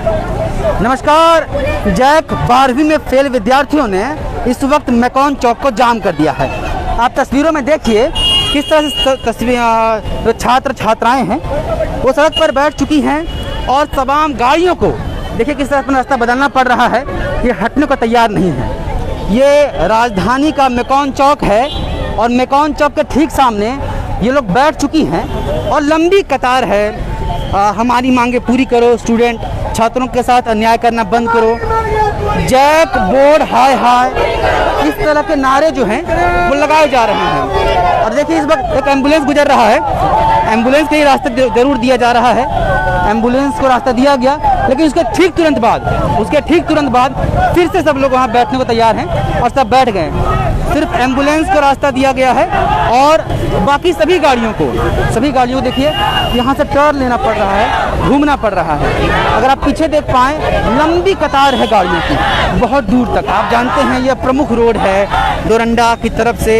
नमस्कार। जैक 12वीं में फेल विद्यार्थियों ने इस वक्त मैकॉन चौक को जाम कर दिया है। आप तस्वीरों में देखिए किस तरह से जो छात्र छात्राएं हैं वो सड़क पर बैठ चुकी हैं और तमाम गाड़ियों को देखिए किस तरह अपना रास्ता बदलना पड़ रहा है। ये हटने को तैयार नहीं है। ये राजधानी का मैकॉन चौक है और मैकॉन चौक के ठीक सामने ये लोग बैठ चुकी हैं और लंबी कतार है। हमारी मांगे पूरी करो, स्टूडेंट छात्रों के साथ अन्याय करना बंद करो, जैक बोर्ड हाय हाय, इस तरह के नारे जो हैं वो लगाए जा रहे हैं। और देखिए इस वक्त एक एम्बुलेंस गुजर रहा है, एम्बुलेंस के ही रास्ते जरूर दिया जा रहा है। एम्बुलेंस को रास्ता दिया गया, लेकिन उसके ठीक तुरंत बाद फिर से सब लोग वहाँ बैठने को तैयार हैं और सब बैठ गए। सिर्फ एम्बुलेंस को रास्ता दिया गया है और बाकी सभी गाड़ियों को देखिए यहाँ से टर्न लेना पड़ रहा है, घूमना पड़ रहा है। अगर आप पीछे देख पाएँ, लंबी कतार है गाड़ियों की बहुत दूर तक। आप जानते हैं यह प्रमुख रोड है, डोरंडा की तरफ से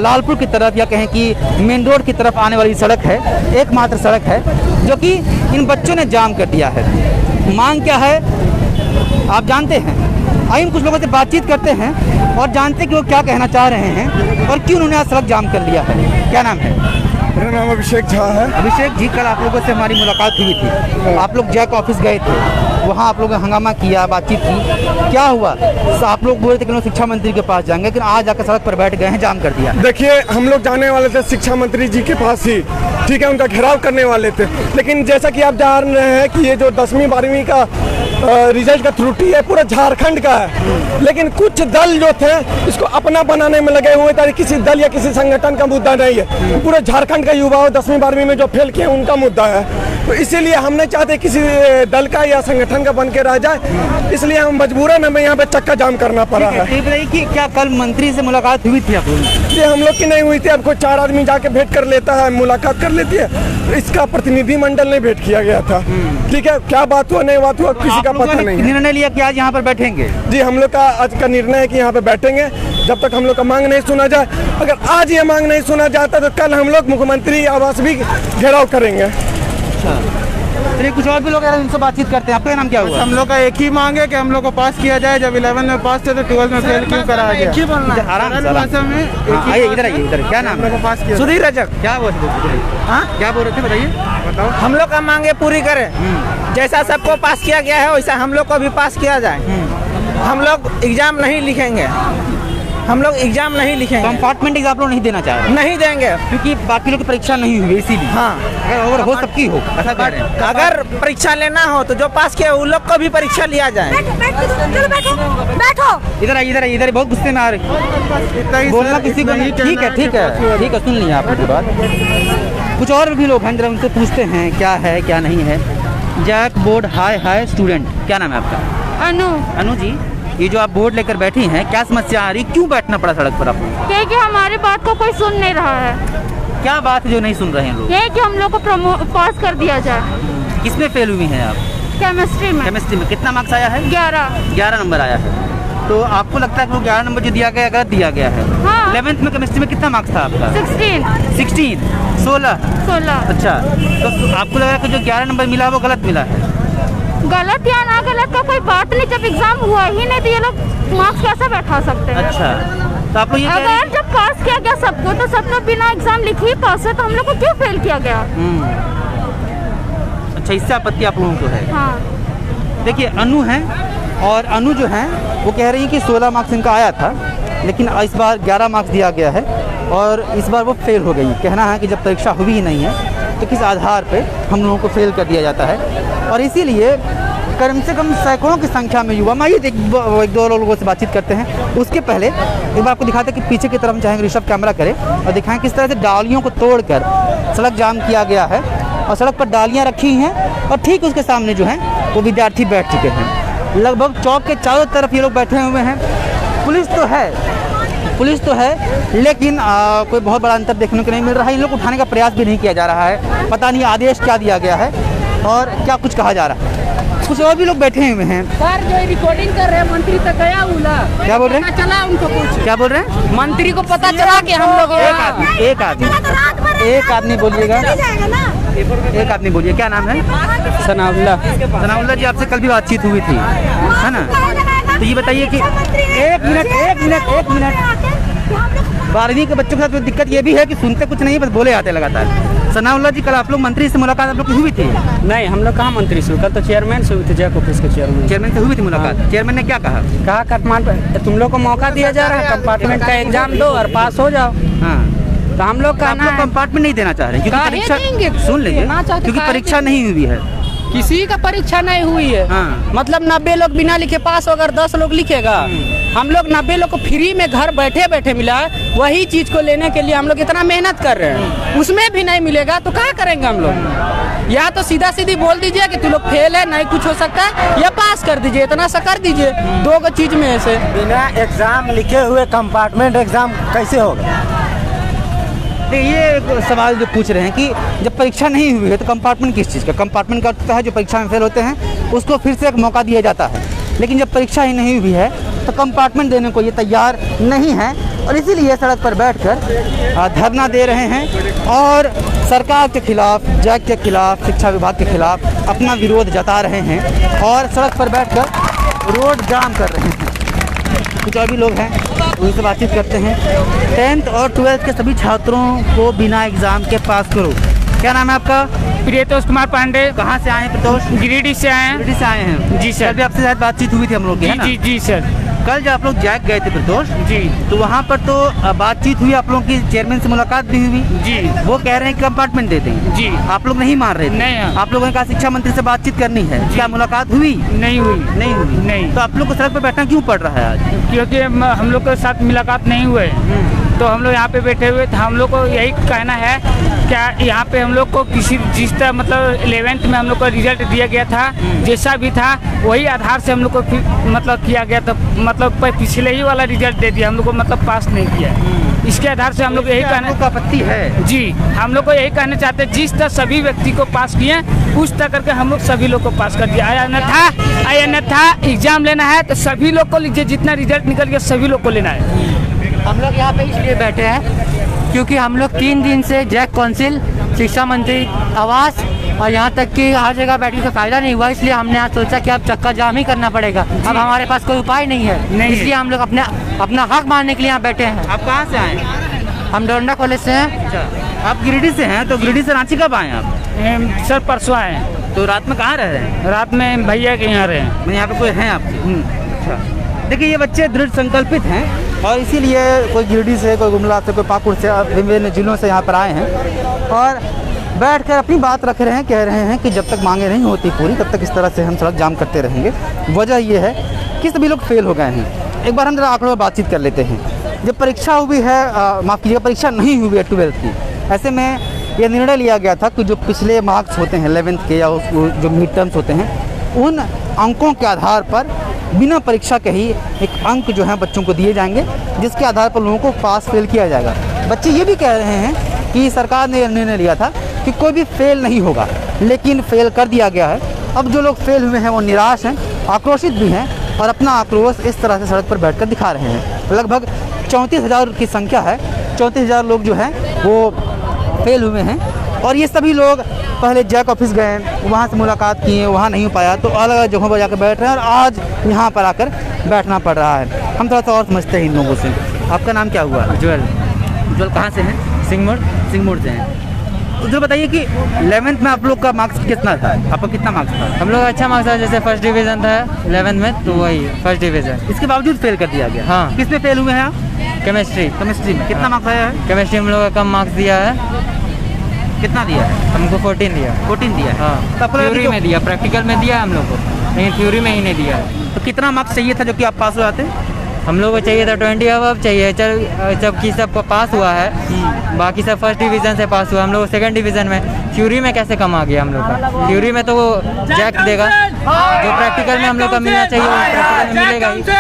लालपुर की तरफ या कहें कि मेन रोड की तरफ आने वाली सड़क है, एकमात्र सड़क है जो कि इन बच्चों ने जाम कर दिया है। मांग क्या है आप जानते हैं। आइए कुछ लोगों से बातचीत करते हैं और जानते हैं कि वो क्या कहना चाह रहे हैं और क्यों उन्होंने आज सड़क जाम कर लिया है। क्या नाम है? मेरा नाम अभिषेक झा है। अभिषेक जी, कल आप लोगों से हमारी मुलाकात हुई थी, आप लोग जैक ऑफिस गए थे, वहाँ आप लोगों ने हंगामा किया, बातचीत की, क्या हुआ? आप लोग बोल रहे थे कि शिक्षा मंत्री के पास जाएंगे, लेकिन आज आकर सड़क पर बैठ गए हैं, जाम कर दिया। देखिए, हम लोग जाने वाले थे शिक्षा मंत्री जी के पास ही, ठीक है, उनका घेराव करने वाले थे। लेकिन जैसा कि आप जान रहे हैं कि ये जो 10वीं 12वीं का रिजल्ट का त्रुटि है पूरा झारखंड का है। लेकिन कुछ दल जो थे इसको अपना बनाने में लगे हुए थे। किसी दल या किसी संगठन का मुद्दा नहीं है, पूरे झारखंड का युवाओं 10वीं 12वीं में जो फेल किए उनका मुद्दा है। तो इसीलिए हम नहीं चाहते किसी दल का या संगठन का बन के रह जाए, इसलिए हम मजबूरन हमें यहाँ पे चक्का जाम करना पड़ा है। कि क्या कल मंत्री से मुलाकात हुई थी आप लोगों की? ये हम लोग की नहीं हुई थी। अब कोई 4 आदमी जाके भेंट कर लेता है, मुलाकात कर लेती है, इसका प्रतिनिधिमंडल नहीं भेंट किया गया था। ठीक है, क्या बात हुआ नहीं बात हुआ किसी का पता नहीं। निर्णय लिया कि आज यहाँ पर बैठेंगे? जी, हम लोग का आज का निर्णय है कि यहाँ पे बैठेंगे जब तक हम लोग का मांग नहीं सुना जाए। अगर आज ये मांग नहीं सुना जाता तो कल हम लोग मुख्यमंत्री आवास भी घेराव करेंगे। चलिए कुछ और भी लोग उनसे बातचीत करते हैं। आपका नाम क्या हुआ? हम लोग का एक ही मांग है कि हम लोग को पास किया जाए। जब 11 में पास थे तो 12 में फेल क्यों कराया गया? इधर आइए। क्या नाम है? पास किया। सुधीर रजक। क्या बोल रहे थे बताइए। बताओ। हम लोग का मांगे पूरी करें, जैसा सबको पास किया गया है वैसा हम लोग को भी पास किया जाए। हम लोग एग्जाम नहीं लिखेंगे, कंपार्टमेंट एग्जाम लोग नहीं देना चाह रहे, नहीं देंगे क्योंकि बाकी लोग की परीक्षा नहीं हुई इसीलिए। हाँ, अगर हो सबकी हो ऐसा कह रहे हैं। अगर परीक्षा लेना हो तो जो पास किया उन लोग को भी परीक्षा लिया जाए। बैठो। इधर बहुत गुस्से में आ रहे, बोलना किसी को नहीं। ठीक है, सुन लिया आपकी बात। कुछ और भी लोग हैं, जरा उनसे पूछते हैं क्या है क्या नहीं है। जैक बोर्ड हाय स्टूडेंट, क्या नाम है आपका? अनु जी, ये जो आप बोर्ड लेकर बैठी हैं, क्या समस्या आ रही, क्यों बैठना पड़ा सड़क पर आपको? क्योंकि हमारी बात को कोई सुन नहीं रहा है। क्या बात है जो नहीं सुन रहे हैं लोग? ये कि हम लोग को पास कर दिया जाए। किसमें फेल हुई हैं आप? केमिस्ट्री में। कितना मार्क्स आया है? 11 नंबर आया है। तो आपको लगता है कि वो 11 नंबर जो दिया गया गलत दिया गया है? हाँ। 11th में केमिस्ट्री में कितना मार्क्स था आपका? 16। अच्छा, तो आपको लग रहा है कि जो 11 नंबर मिला वो गलत मिला है? गलत या ना गलत का कोई बात नहीं, जब एग्जाम हुआ ही नहीं तो ये लोग मार्क्स कैसे बैठा सकते हैं? अच्छा, तो आप लोग ये अगर जब पास किया गया सबको तो सब लोग बिना एग्जाम लिखे ही पास है, तो हम लोग को क्यों फेल किया गया? अच्छा, इससे आपत्ति आप लोगों को है? हाँ। देखिए अनु है, और अनु जो है वो कह रही है कि 16 मार्क्स इनका आया था, लेकिन इस बार 11 मार्क्स दिया गया है और इस बार वो फेल हो गई। कहना है कि जब परीक्षा हुई ही नहीं है तो किस आधार पे हम लोगों को फेल कर दिया जाता है। और इसीलिए कम से कम सैकड़ों की संख्या में युवा, मैं एक दो लोगों से बातचीत करते हैं। उसके पहले एक बार आपको दिखाते हैं कि पीछे की तरफ चाहेंगे ऋषभ कैमरा करे और दिखाएं किस तरह से डालियों को तोड़कर सड़क जाम किया गया है और सड़क पर डालियाँ रखी हैं और ठीक उसके सामने जो है वो विद्यार्थी बैठ चुके हैं। लगभग चौक के चारों तरफ ये लोग बैठे हुए हैं। पुलिस तो है लेकिन कोई बहुत बड़ा अंतर देखने को नहीं मिल रहा है। इन लोग को उठाने का प्रयास भी नहीं किया जा रहा है। पता नहीं आदेश क्या दिया गया है और क्या कुछ कहा जा रहा है। कुछ और भी लोग बैठे हुए हैं। सर जो रिकॉर्डिंग कर रहे हैं मंत्री तक गया उला, क्या बोल रहे हैं? चला उनको कुछ क्या बोल रहे हैं? मंत्री को पता चला कि हम लोग एक आदमी बोलिएगा। एक आदमी बोलिए, क्या नाम है? सनाउल्लाह जी, आपसे कल भी बातचीत हुई थी, है ना? तो ये बताइए कि एक मिनट 12वीं के बच्चों के साथ दिक्कत ये भी है कि सुनते कुछ नहीं, बस बोले आते लगातार। सनाउल्लाह जी, कल आप लोग मंत्री से मुलाकात आप लोग की हुई थी? नहीं, हम लोग कहाँ मंत्री से, कल तो चेयरमैन से हुई थी, जैक ऑफिस के चेयरमैन से हुई थी मुलाकात। चेयरमैन ने क्या कहा? कंपार्टमेंट तुम लोग को मौका दिया जा रहा है, कंपार्टमेंट का एग्जाम दो और पास हो जाओ। हाँ, तो हम लोग कहना कंपार्टमेंट नहीं देना चाह रहे हैं क्योंकि परीक्षा, सुन लीजिए, क्योंकि परीक्षा नहीं हुई है, किसी का परीक्षा नहीं हुई है। हाँ। मतलब 90 लोग बिना लिखे पास, अगर 10 लोग लिखेगा, हम लोग 90 लोग को फ्री में घर बैठे बैठे मिला, वही चीज को लेने के लिए हम लोग इतना मेहनत कर रहे हैं, उसमें भी नहीं मिलेगा तो क्या करेंगे हम लोग? या तो सीधा सीधी बोल दीजिए कि तू लोग फेल है, नहीं कुछ हो सकता है, या पास कर दीजिए, इतना सा कर दीजिए, दो चीज में से। बिना एग्जाम लिखे हुए कंपार्टमेंट एग्जाम कैसे होगा? ये एक सवाल जो पूछ रहे हैं कि जब परीक्षा नहीं हुई है तो कंपार्टमेंट किस चीज़ का? कंपार्टमेंट का अर्थ है जो परीक्षा में फेल होते हैं उसको फिर से एक मौका दिया जाता है, लेकिन जब परीक्षा ही नहीं हुई है तो कंपार्टमेंट देने को ये तैयार नहीं है, और इसीलिए सड़क पर बैठकर धरना दे रहे हैं और सरकार के खिलाफ, जैक के खिलाफ, शिक्षा विभाग के खिलाफ अपना विरोध जता रहे हैं और सड़क पर बैठकर रोड जाम कर रहे हैं। कुछ और भी लोग हैं, उनसे बातचीत करते हैं। 10th और 12th के सभी छात्रों को बिना एग्जाम के पास करो। क्या नाम है आपका? प्रियतोष कुमार पांडे। कहाँ से आए हैं प्रतोष? गिरिडीह से आए हैं। गिरिडीह से आए हैं जी सर। अभी आपसे शायद बातचीत हुई थी हम लोग की, है ना? जी सर। कल जब आप लोग जैक गए थे प्रतोष जी, तो वहाँ पर तो बातचीत हुई, आप लोगों की चेयरमैन से मुलाकात भी हुई जी। वो कह रहे हैं कि कंपार्टमेंट दे देंगे जी। आप लोग नहीं मान रहे थे? नहीं। आप लोगों ने कहा शिक्षा मंत्री से बातचीत करनी है, क्या मुलाकात हुई? नहीं हुई। तो आप लोग को सड़क पर बैठना क्यों पड़ रहा है आज? क्योंकि हम लोग के साथ मुलाकात नहीं हुए, तो हम लोग यहाँ पे बैठे हुए थे। हम लोग को यही कहना है, क्या यहाँ पे हम लोग को किसी जिस तरह मतलब 11th में हम लोग को रिजल्ट दिया गया था, जैसा भी था वही आधार से हम लोग को मतलब किया गया था, मतलब पिछले ही वाला रिजल्ट दे दिया, हम लोग को मतलब पास नहीं किया। इसके आधार से हम लोग यही कहने का आपत्ति है जी, हम लोग को यही कहना चाहते हैं, जिस तरह सभी व्यक्ति को पास किए उस तरह करके हम लोग सभी लोग को पास कर दिया। अन्यथा एग्जाम लेना है तो सभी लोग को लीजिए, जितना रिजल्ट निकल गया सभी लोग को लेना है। हम लोग यहाँ पे इसलिए बैठे हैं क्योंकि हम लोग 3 दिन से जैक काउंसिल, शिक्षा मंत्री, आवास और यहाँ तक कि हर जगह बैठने का फायदा नहीं हुआ, इसलिए हमने आज सोचा कि अब चक्का जाम ही करना पड़ेगा। अब हमारे पास कोई उपाय नहीं है, इसलिए हम लोग अपना हक मानने के लिए यहाँ बैठे हैं। आप कहाँ से आए? हम डोरंडा कॉलेज से हैं। अच्छा, आप गिरिडीह से हैं, तो गिरिडीह से रांची कब आए आप? सर परसों आए हैं। तो रात में कहाँ रह रहे हैं? रात में भैया के यहाँ रहे हैं। यहाँ पे कोई हैं आपके? अच्छा, देखिए ये बच्चे दृढ़ संकल्पित हैं और इसीलिए कोई गिरिडीह से, कोई गुमला से, कोई पाकुड़ से, विभिन्न जिलों से यहाँ पर आए हैं और बैठकर अपनी बात रख रहे हैं, कह रहे हैं कि जब तक मांगे नहीं होती पूरी तब तक इस तरह से हम सड़क जाम करते रहेंगे। वजह ये है कि सभी लोग फेल हो गए हैं। एक बार हम जरा आंकड़ों पर बातचीत कर लेते हैं। जब परीक्षा हुई है, माफ़ कीजिएगा, परीक्षा नहीं हुई है 12th की, ऐसे में ये निर्णय लिया गया था कि जो पिछले मार्क्स होते हैं 11th के या जो मिड टर्म्स होते हैं, उन अंकों के आधार पर बिना परीक्षा के ही एक अंक जो है बच्चों को दिए जाएंगे, जिसके आधार पर लोगों को पास फेल किया जाएगा। बच्चे ये भी कह रहे हैं कि सरकार ने निर्णय लिया था कि कोई भी फेल नहीं होगा, लेकिन फेल कर दिया गया है। अब जो लोग फेल हुए हैं वो निराश हैं, आक्रोशित भी हैं और अपना आक्रोश इस तरह से सड़क पर बैठकर दिखा रहे हैं। लगभग 34,000 की संख्या है, 34,000 लोग जो हैं वो फेल हुए हैं और ये सभी लोग पहले जैक ऑफिस गए, वहाँ से मुलाकात किए, वहाँ नहीं हो पाया तो अलग अलग जगहों पर जाकर बैठ रहे हैं और आज यहाँ पर आकर बैठना पड़ रहा है। हम थोड़ा सा और समझते हैं इन लोगों से। आपका नाम क्या हुआ? उज्ज्वल कहाँ से हैं? सिंहमुड़ से हैं। उज्ज्वल बताइए कि 11th में आप लोग का मार्क्स कितना था? आपका कितना मार्क्स था? हम लोग अच्छा मार्क्स था, जैसे फर्स्ट डिवीज़न था 11th में, तो वही फर्स्ट डिवीज़न। इसके बावजूद फेल कर दिया गया? हाँ। किस में फेल हुए हैं आप? केमिस्ट्री में। कितना मार्क्स आया है? केमिस्ट्री में हम लोग का कम मार्क्स दिया है। कितना दिया है? हमको 14 दिया। 14 दिया है? हाँ। तो थ्योरी में दिया, प्रैक्टिकल में दिया हम लोग को, लेकिन थ्योरी में ही नहीं दिया है। तो कितना मार्क्स चाहिए था जो कि आप पास हो जाते? हम लोग को चाहिए था 20 अब चाहिए। चल जबकि सब पास हुआ है, बाकी सब फर्स्ट डिवीज़न से पास हुआ, हम लोग सेकंड डिवीज़न में। थ्योरी में कैसे कम आ गया हम लोग का? थ्योरी में तो वो जैक देगा, जो प्रैक्टिकल में हम लोग का मिलना चाहिए वो प्रैक्टिकल में मिलेगा ही। जो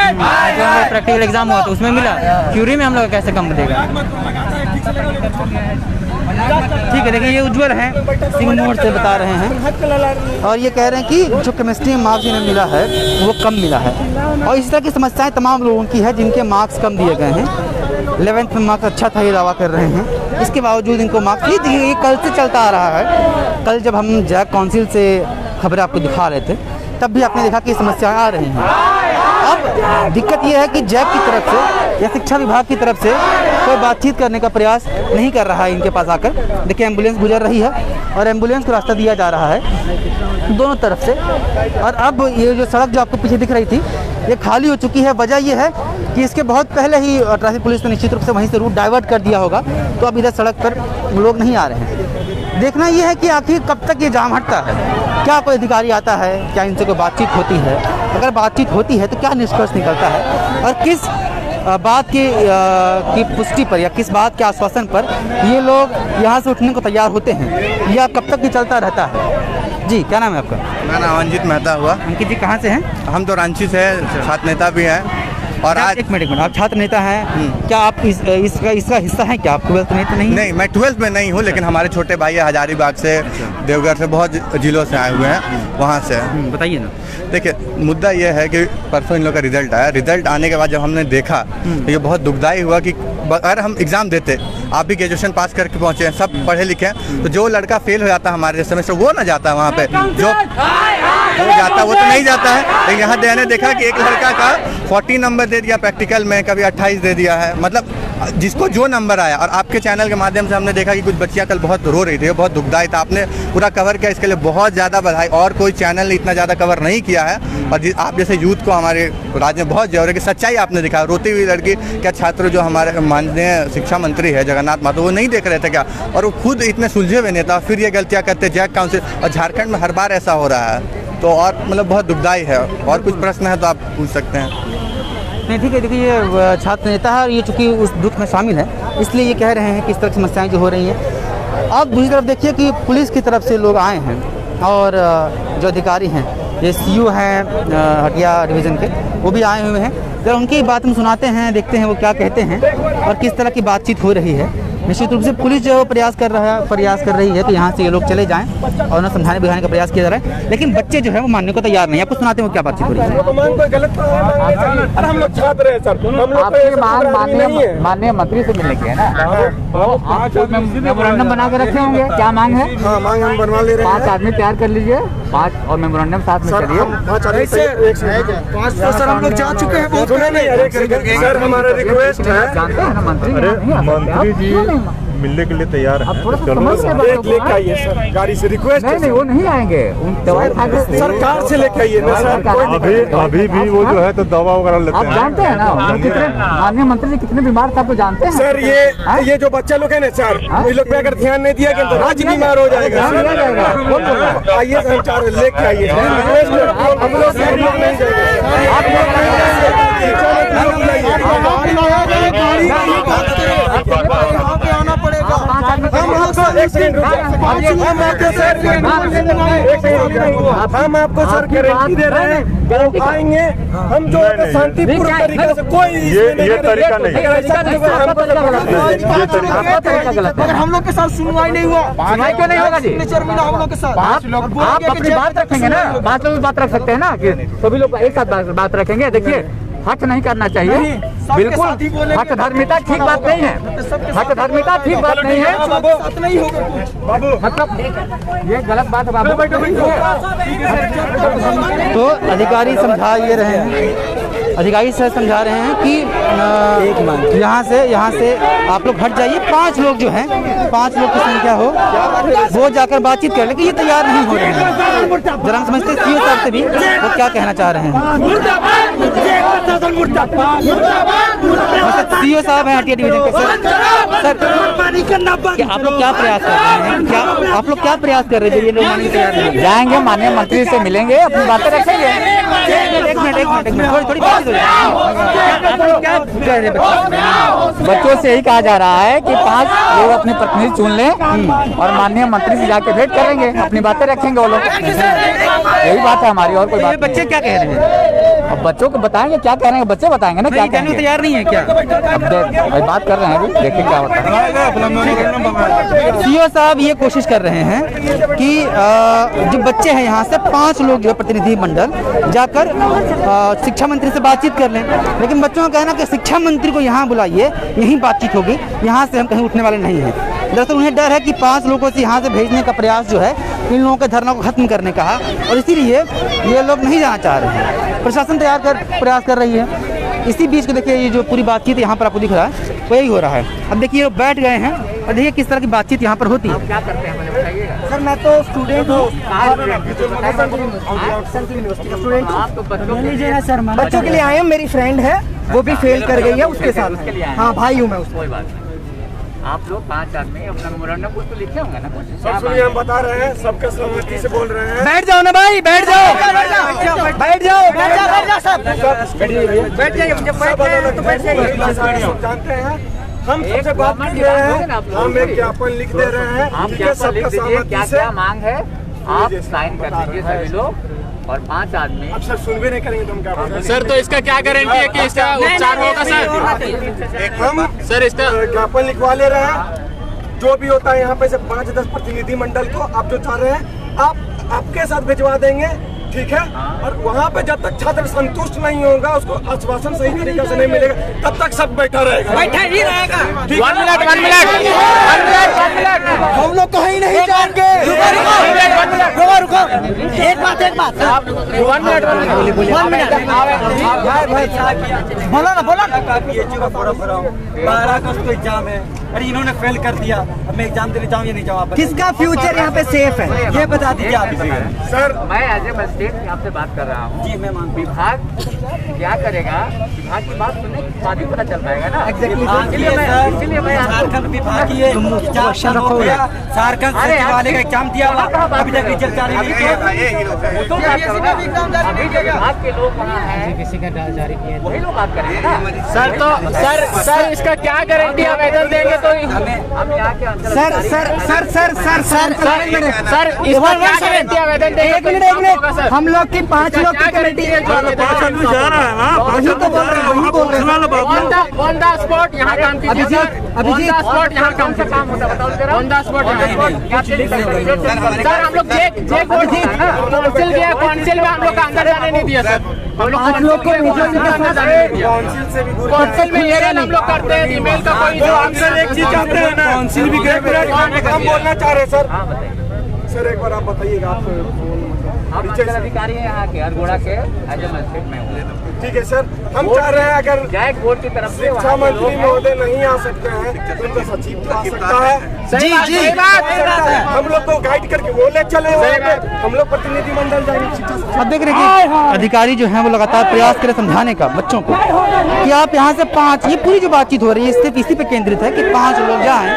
हम लोग प्रैक्टिकल एग्जाम हुआ तो उसमें मिला, थ्योरी में हम लोग कैसे कम देगा? ठीक है, देखिए ये उज्ज्वल हैं, सिंहमुड़ से बता रहे हैं और ये कह रहे हैं कि जो केमिस्ट्री में मार्क्स इन्हें मिला है वो कम मिला है और इस तरह की समस्याएं तमाम लोगों की है जिनके मार्क्स कम दिए गए हैं। 11th में मार्क्स अच्छा था ये दावा कर रहे हैं, इसके बावजूद इनको मार्क्स ये कल से चलता आ रहा है। कल जब हम जैक काउंसिल से खबरें आपको दिखा रहे थे तब भी आपने देखा कि समस्याएं आ रही हैं। अब दिक्कत ये है कि जैक की तरफ से या शिक्षा विभाग की तरफ से कोई बातचीत करने का प्रयास नहीं कर रहा है इनके पास आकर। देखिए एम्बुलेंस गुजर रही है और एम्बुलेंस को रास्ता दिया जा रहा है दोनों तरफ से। और अब ये जो सड़क जो आपको पीछे दिख रही थी ये खाली हो चुकी है। वजह ये है कि इसके बहुत पहले ही ट्रैफिक पुलिस ने निश्चित रूप से वहीं से रूट डाइवर्ट कर दिया होगा, तो अब इधर सड़क पर लोग नहीं आ रहे हैं। देखना ये है कि आखिर कब तक ये जाम हटता है, क्या कोई अधिकारी आता है, क्या इनसे कोई बातचीत होती है, अगर बातचीत होती है तो क्या निष्कर्ष निकलता है और किस बात की पुष्टि पर या किस बात के आश्वासन पर ये लोग यहाँ से उठने को तैयार होते हैं, या कब तक ये चलता रहता है। जी क्या नाम है आपका? मेरा नाम अंकित मेहता हुआ। अंकित जी कहाँ से हैं? हम तो रांची से हैं, छात्र नेता भी हैं। और आज एक मिनट आप छात्र नेता हैं, क्या आप इसका हिस्सा हैं? क्या आप 12th में तो नहीं? नहीं, मैं 12th में नहीं हूँ, लेकिन हमारे छोटे भाई हजारीबाग से, देवघर से, बहुत जिलों से आए हुए हैं, वहाँ से। बताइए ना। देखिए मुद्दा ये है कि परसों इन लोग का रिजल्ट आया। रिजल्ट आने के बाद जब हमने देखा तो ये बहुत दुखदायी हुआ कि अगर हम एग्ज़ाम देते, आप भी ग्रेजुएशन पास करके पहुँचे हैं, सब पढ़े लिखे हैं, तो जो लड़का फेल हो जाता हमारे सेमेस्टर वो ना जाता वहाँ पे, जो जाता वो तो नहीं जाता है। लेकिन यहाँ मैंने देखा कि एक लड़का का 40 नंबर दे दिया प्रैक्टिकल में, कभी 28 दे दिया है, मतलब जिसको जो नंबर आया। और आपके चैनल के माध्यम से हमने देखा कि कुछ बच्चियाँ कल बहुत रो रही थी, बहुत दुखदायी था। आपने पूरा कवर किया, इसके लिए बहुत ज़्यादा बधाई। और कोई चैनल ने इतना ज़्यादा कवर नहीं किया है। और आप जैसे यूथ को हमारे राज्य में बहुत जरूरी है कि सच्चाई आपने दिखा। रोती हुई लड़की, क्या छात्र जो हमारे माननीय शिक्षा मंत्री है जगन्नाथ महतो, वो नहीं देख रहे थे क्या? और वो खुद इतने सुलझे हुए नेता, फिर ये गलतियाँ करते जैक काउंसिल। और झारखंड में हर बार ऐसा हो रहा है, तो और मतलब बहुत दुखदायी है। और कुछ प्रश्न है तो आप पूछ सकते हैं। नहीं ठीक है, देखिए ये छात्र नेता है और ये चूँकि उस दुख में शामिल है, इसलिए ये कह रहे हैं कि इस तरह की समस्याएं जो हो रही हैं। अब दूसरी तरफ देखिए कि पुलिस की तरफ से लोग आए हैं और जो अधिकारी हैं, ये CU हैं हटिया डिवीज़न के, वो भी आए हुए हैं। जरा उनकी बात हम सुनाते हैं, देखते हैं वो क्या कहते हैं और किस तरह की बातचीत हो रही है। निश्चित रूप से पुलिस जो है प्रयास कर रही है कि यहाँ से ये लोग चले जाएं और उन्हें समझाने बुझाने का प्रयास किया जा रहा है, लेकिन बच्चे जो है वो मानने को तैयार नहीं है। आपको सुनाते हैं वो क्या बातचीत हो रही है। हम लोग छात्र हैं सर, माननीय मंत्री से मिलने के है ना, मेमोरेंडम बना के रखे होंगे, क्या मांग है? हाँ, मांग हम बनवा ले रहे हैं। 5 आदमी तैयार कर लीजिए, 5 और मेमोरेंडम साथ में चलिए। 5 तो सर हम लोग जा चुके हैं, बहुत सुने नहीं। सर हमारा रिक्वेस्ट है, जानते हैं ना मंत्री जी मिलने के लिए तैयार है। लेके आइए सर, गाड़ी से रिक्वेस्ट। नहीं वो नहीं आएंगे, सरकार से लेके आइए ना सर। अभी भी वो जो है तो दवा वगैरह लेते हैं। आप जानते हैं ना कितने माननीय मंत्री जी कितने बीमार थे, आपको जानते हैं सर? ये जो बच्चा लोग है ना सर, वो लोग पे अगर ध्यान नहीं दिया तो राज्य बीमार हो जाएगा। आइए सर, लेके आइए। हम लोग नहीं आना पड़ेगा। हम आपको सर गारंटी दे रहे हैं, आएंगे हम जो शांतिपूर्ण तरीके से। कोई ये तरीका नहीं, अगर हम लोग के साथ सुनवाई नहीं हुआ, सुनवाई क्यों नहीं होगा जी? हम लोग के साथ आप अपनी बात रखेंगे ना, 5 लोग बात रख सकते हैं ना, कि सभी लोग एक साथ बात रखेंगे। देखिए हट नहीं करना चाहिए, बिल्कुल हट धर्मिता ठीक बात नहीं है, हट धर्मिता ठीक बात नहीं है। मतलब ये गलत बात है बाबू। तो अधिकारी समझा ये रहे हैं, अधिकारी सर समझा रहे हैं कि यहाँ से आप लोग हट जाइए। 5 लोग जो हैं, 5 लोग की संख्या हो वो जाकर बातचीत कर, लेकिन ये तैयार नहीं हो रहे हैं। जरा हम समझते CU साहब से भी वो क्या कहना चाह रहे हैं। CU साहब हैं हटिया डिवीजन के। सर आप लोग क्या प्रयास कर रहे हैं? क्या आप लोग क्या प्रयास कर रहे थे? ये लोग मानने तैयार नहीं जाएंगे, माननीय मंत्री से मिलेंगे, अपनी बातें रखेंगे। एक मिनट थोड़ी बात हो जाए। क्या कह रहे हैं? बच्चों से यही कहा जा रहा है कि 5 लोग अपने प्रतिनिधि चुन लें और माननीय मंत्री से जाके भेंट करेंगे, अपनी बातें रखेंगे वो लोग। यही बात है हमारी, और कोई बात। बच्चे क्या कह रहे हैं? अब बच्चों को बताएंगे क्या कह रहे हैं, बच्चे बताएंगे ना क्या जाने को तैयार नहीं है क्या? अब भाई बात कर रहे हैं, अभी देखिए क्या होता है। सीओ साहब ये कोशिश कर रहे हैं कि जो बच्चे हैं यहाँ से 5 लोग जो प्रतिनिधि मंडल जाकर शिक्षा मंत्री से बातचीत कर लें, लेकिन बच्चों का कहना कि शिक्षा मंत्री को यहाँ बुलाइए, यहीं बातचीत होगी, यहाँ से हम कहीं उठने वाले नहीं हैं। दरअसल उन्हें डर है कि 5 लोगों से यहाँ से भेजने का प्रयास जो है इन लोगों के धरना को खत्म करने का है, और इसीलिए ये लोग नहीं जाना चाह रहे हैं। प्रशासन प्रयास कर रही है। इसी बीच को देखिए ये जो पूरी बातचीत यहाँ पर आपको दिख रहा है वो यही हो रहा है। अब देखिए ये बैठ गए हैं और देखिए किस तरह की बातचीत यहाँ पर होती है। क्या करते हैं बताइएगा सर? मैं तो स्टूडेंट हूँ, बच्चों के लिए आए हैं। मेरी फ्रेंड है वो भी फेल कर गई है, उसके साथ। हाँ भाई हूँ मैं उसको। आप लोग 5 आदमी अपना मेमोरेंडम कुछ तो लिखे होंगे ना? सब सुनिए, हम बता रहे हैं, सबका सहमति से बोल रहे हैं। बैठ जाओ ना भाई, बैठ जाओ, बैठ जाओ सब, बैठ जाइए। जब बैठ जाए तो बैठ जाइए। जानते हैं हम सबसे बात कर रहे हैं, हम एक ज्ञापन लिख दे रहे हैं। आप ज्ञापन लिख दीजिए, क्या क्या मांग है आप साइन कर दीजिए सभी लोग, और 5 आदमी। अब सर सुन भी नहीं करेंगे तो हम क्या बोलेंगे? सर तो इसका क्या गारंटी है कि इसका उपचार होगा सर? हम सर इसका ज्ञापन लिखवा ले रहे हैं। जो भी होता है यहाँ पे से 5-10 प्रतिनिधि मंडल को आप जो चाह रहे हैं आप आपके साथ भिजवा देंगे, ठीक है? और वहाँ पे जब तक छात्र संतुष्ट नहीं होगा, उसको आश्वासन सही तरीके से नहीं मिलेगा, तब तक सब बैठा रहेगा। बैठा ही रहेगा। 1 मिनट हम लोग कहीं नहीं जाएंगे। रुको एक बात 1 मिनट बोला ना 12 अगस्त को एग्जाम है, अरे इन्होंने फेल कर दिया, अब मैं एग्जाम देने जाऊँ या नहीं जाऊँ? किसका फ्यूचर यहाँ पे सेफ है ये बता दीजिए आप। सर मैं एज ए मजिस्ट्रेट आपसे बात कर रहा हूँ। जी मैं विभाग क्या करेगा, विभाग की बात सुनने के बाद ही पता चल पाएगा ना। इसीलिए मैं झारखंड विभाग की झारखंड सचिवालय का एग्जाम दिया हुआ, अभी तक रिजल्ट जारी नहीं किया। विभाग के लोग वहाँ हैं, वही लोग बात करेंगे ना। सर तो सर इसका क्या गारंटी आवेदन देंगे तो हम यहाँ के अंदर सर इसका क्या गारंटी आवेदन देंगे? एक मिनट हम लोग की 5 लोग की कमेटी है। ऑन द स्पॉट यहाँ काम कीजिए सर। अभिजीत स्पॉट यहाँ काम से काम होता है, बताओ जरा। ऑन द स्पॉट सर हम लोग काउंसिल गया, काउंसिल में हम लोग का अंदर जाने नहीं दिया सर। हम लोग 5 लोग को काउंसिल में ये हम लोग करते हैं, ईमेल का कोई जो सर एक चीज चाहते हैं ना, काउंसिल भी हम बोलना चाह रहे हैं सर। सर एक बार आप बताइएगा, आप अधिकारी है यहाँ के अरगोड़ा के, एज ए मजिस्ट्रेट में हूँ। ठीक है सर, हम चाह रहे हैं अगर जैक बोर्ड की तरफ से शिक्षा मंत्री महोदय नहीं आ सकते हैं तो उनका सचिव आ सकता है। जी हम लोग को गाइड करके वो ले चले, हम लोग प्रतिनिधि मंडल जाएंगे। अब देख रहे हैं कि अधिकारी जो हैं वो लगातार प्रयास करें समझाने का बच्चों को कि आप यहाँ से 5, ये पूरी जो बातचीत हो रही है सिर्फ इसी पे केंद्रित है कि 5 लोग जाएं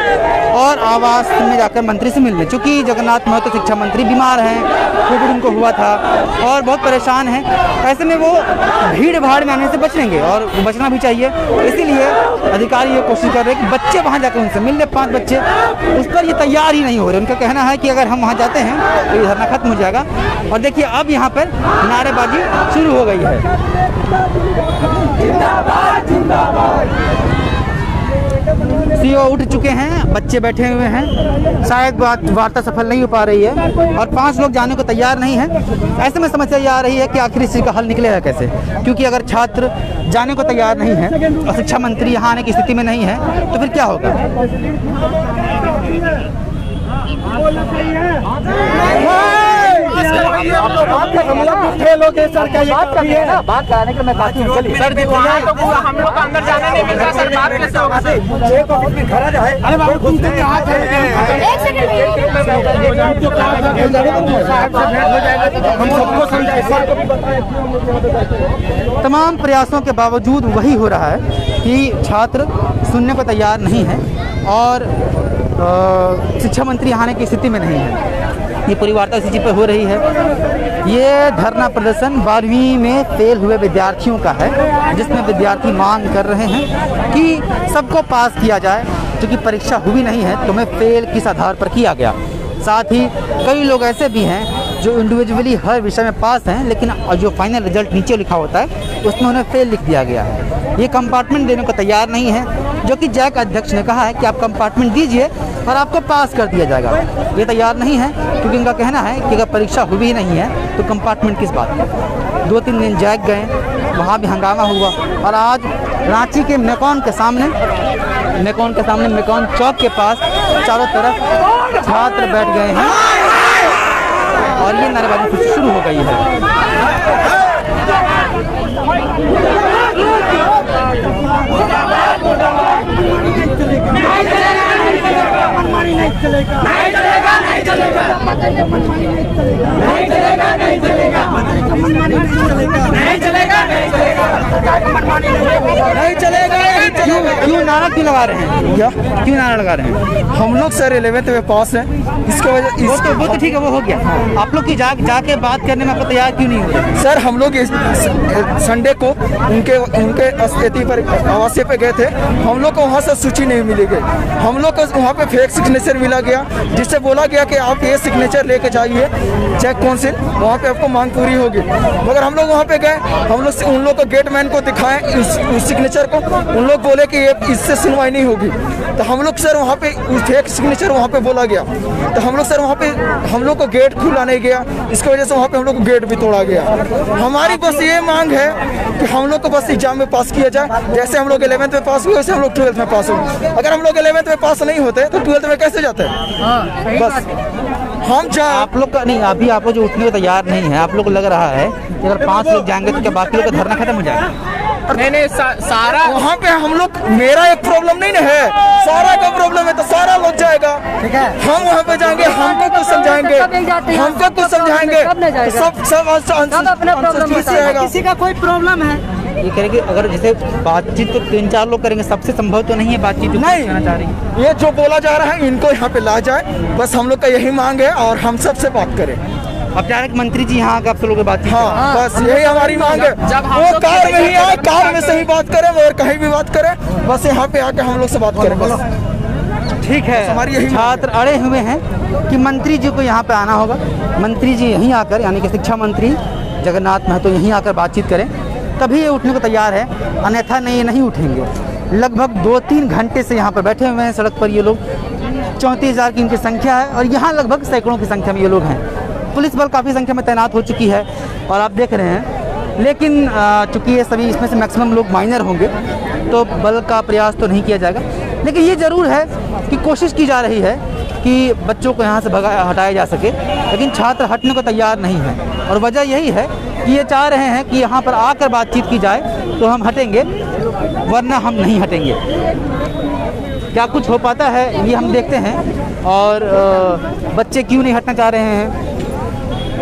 और आवास में जाकर मंत्री से मिलने। चूँकि जगन्नाथ महतो शिक्षा मंत्री बीमार हैं, कोविड उनको हुआ था और बहुत परेशान हैं, ऐसे में वो भीड़ भाड़ में आने से बचेंगे और बचना भी चाहिए। इसीलिए अधिकारी ये कोशिश कर रहे हैं कि बच्चे वहाँ जाकर उनसे मिल ले। 5 बच्चे उस पर ये तैयार ही नहीं हो रहे। उनका कहना है कि अगर हम वहाँ जाते हैं तो ये धरना खत्म हो जाएगा। और देखिए अब यहाँ पर नारेबाजी शुरू हो गई है। सीओ उठ चुके हैं, बच्चे बैठे हुए हैं, शायद वार्ता सफल नहीं हो पा रही है और 5 लोग जाने को तैयार नहीं है। ऐसे में समस्या ये आ रही है कि आखिर इस चीज़ का हल निकलेगा कैसे, क्योंकि अगर छात्र जाने को तैयार नहीं है और शिक्षा मंत्री यहाँ आने की स्थिति में नहीं है तो फिर क्या होगा। हम लोग फेल हो गए सर, क्या ये बात करनी है ना, बात करने के मैं काफी हूँ। सर देखो वहाँ तो हम लोग को अंदर जाने नहीं मिल रहा सर, बात कैसे होगा सर? अरे बाबू घूमते हम सबको समझाए, सबको भी बताएं। तमाम प्रयासों के बावजूद वही हो रहा है कि छात्र सुनने को तैयार नहीं है और शिक्षा मंत्री आने की स्थिति में नहीं है। ये पूरी वार्ता इसी चीज़ पर हो रही है। ये धरना प्रदर्शन 12वीं में फेल हुए विद्यार्थियों का है, जिसमें विद्यार्थी मांग कर रहे हैं कि सबको पास किया जाए, क्योंकि परीक्षा हुई नहीं है तो हमें फेल किस आधार पर किया गया। साथ ही कई लोग ऐसे भी हैं जो इंडिविजुअली हर विषय में पास हैं, लेकिन जो फाइनल रिजल्ट नीचे लिखा होता है उसमें उन्हें फेल लिख दिया गया है। ये कंपार्टमेंट देने को तैयार नहीं है, जो कि जैक अध्यक्ष ने कहा है कि आप कंपार्टमेंट दीजिए और आपको पास कर दिया जाएगा। ये तैयार नहीं है, क्योंकि उनका कहना है कि अगर परीक्षा हुई ही नहीं है तो कंपार्टमेंट किस बात की। 2-3 दिन जैक गए, वहाँ भी हंगामा हुआ, और आज रांची के मेकॉन के सामने मेकॉन चौक के पास चारों तरफ छात्र बैठ गए हैं और ये नारेबाजी फिर शुरू हो गई है। क्यों नारा क्यों लगा रहे हैं? क्यों नारा लगा रहे हैं? हम लोग सर 11th में पास हैं, इसके वजह वो तो ठीक है, वो हो गया। आप लोग की जाके बात करने में आपको तैयार क्यों नहीं हो रहे? सर हम लोग संडे को उनके स्थिति पर आवासीय पे गए थे। हम लोग को वहाँ से सूची नहीं मिली गई। हम लोग को वहाँ पे फेक सिग्नेचर मिला गया, जिससे बोला गया कि आप ये सिग्नेचर लेके जाइए चेक काउंसिल, वहाँ पे आपको मांग पूरी होगी। मगर हम लोग वहाँ पे गए, हम लोग उन लोग को गेटमैन को दिखाएं उस सिग्नेचर को, उन लोग बोले कि ये इससे सुनवाई नहीं होगी। तो हम लोग सर वहाँ पे फेक सिग्नेचर वहाँ पे बोला गया, तो हम लोग सर वहाँ पे हम लोग को गेट खुला नहीं गया, इसकी वजह से वहाँ पे हम लोग को गेट भी तोड़ा गया। हमारी बस ये मांग है कि हम लोग को बस एग्जाम में पास किया जाए। जैसे हम लोग 11th में पास हुए, वैसे हम लोग 12th में पास हुए। अगर हम लोग 11th में पास नहीं होते तो 12th में कैसे जाते हैं? बस हम आप लोग का नहीं, अभी आप लोग जो उठने को तैयार नहीं है, आप लोग को लग रहा है कि अगर 5 लोग जाएंगे तो क्या बाकी लोग का धरना खत्म हो जाएगा? नहीं सारा वहाँ पे हम लोग, मेरा एक प्रॉब्लम नहीं है, सारा का प्रॉब्लम है, तो सारा लोग जाएगा। ठीक है, हम वहाँ पे जाएंगे, हमको कुछ समझाएंगे, किसी का कोई प्रॉब्लम है ये करेंगे। अगर जैसे बातचीत तो 3-4 लोग करेंगे, सबसे संभव तो नहीं है बातचीत। नहीं चाह रही, ये जो बोला जा रहा है इनको यहाँ पे ला जाए, बस हम लोग का यही मांग है, और हम सबसे बात करें। अब डायरेक्ट मंत्री जी यहाँ का आप लोग बात, हाँ बस यही हमारी मांग है। वो कार में ही आए, कार में से ही बात करें, और कहीं भी बात करें, बस यहाँ पे आके हम लोग से बात करें बस। ठीक है, हमारी यही छात्र अड़े हुए हैं कि मंत्री जी को यहाँ पे आना होगा। मंत्री जी यहीं आकर, यानी कि शिक्षा मंत्री जगन्नाथ महतो यहीं आकर बातचीत करें, तभी ये उठने को तैयार है, अन्यथा नहीं उठेंगे। लगभग 2-3 घंटे से यहाँ पर बैठे हुए हैं सड़क पर ये लोग। 34,000 की इनकी संख्या है, और यहाँ लगभग सैकड़ों की संख्या में ये लोग हैं। पुलिस बल काफ़ी संख्या में तैनात हो चुकी है, और आप देख रहे हैं। लेकिन चूँकि ये सभी इसमें से मैक्सिमम लोग माइनर होंगे, तो बल का प्रयास तो नहीं किया जाएगा। लेकिन ये ज़रूर है कि कोशिश की जा रही है कि बच्चों को यहाँ से हटाया जा सके, लेकिन छात्र हटने को तैयार नहीं है। और वजह यही है कि ये चाह रहे हैं कि यहाँ पर आकर बातचीत की जाए तो हम हटेंगे, वरना हम नहीं हटेंगे। क्या कुछ हो पाता है ये हम देखते हैं। और बच्चे क्यों नहीं हटना चाह रहे हैं,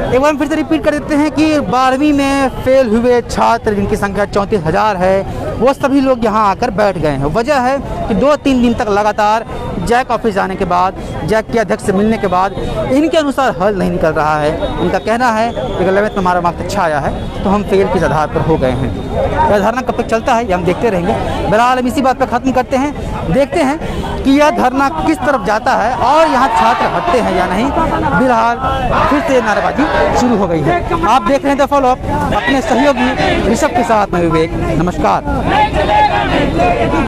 एक बार फिर से रिपीट कर देते हैं कि 12वीं में फेल हुए छात्र, जिनकी संख्या 34,000 है, वो सभी लोग यहाँ आकर बैठ गए हैं। वजह है कि 2-3 दिन तक लगातार जैक ऑफिस जाने के बाद, जैक के अध्यक्ष से मिलने के बाद इनके अनुसार हल नहीं निकल रहा है। उनका कहना है कि 11th में हमारा मार्क्स अच्छा आया है तो हम फेल किस आधार पर हो गए हैं। यह धरना कब तक चलता है ये हम देखते रहेंगे। बहरहाल हम इसी बात पर ख़त्म करते हैं, देखते हैं कि यह धरना किस तरफ जाता है और यहाँ छात्र हटते हैं या नहीं। फिलहाल फिर से नारेबाजी शुरू हो गई है। आप देख रहे हैं द फॉलो अप, अपने सहयोगी ऋषभ के साथ में विवेक। नमस्कार।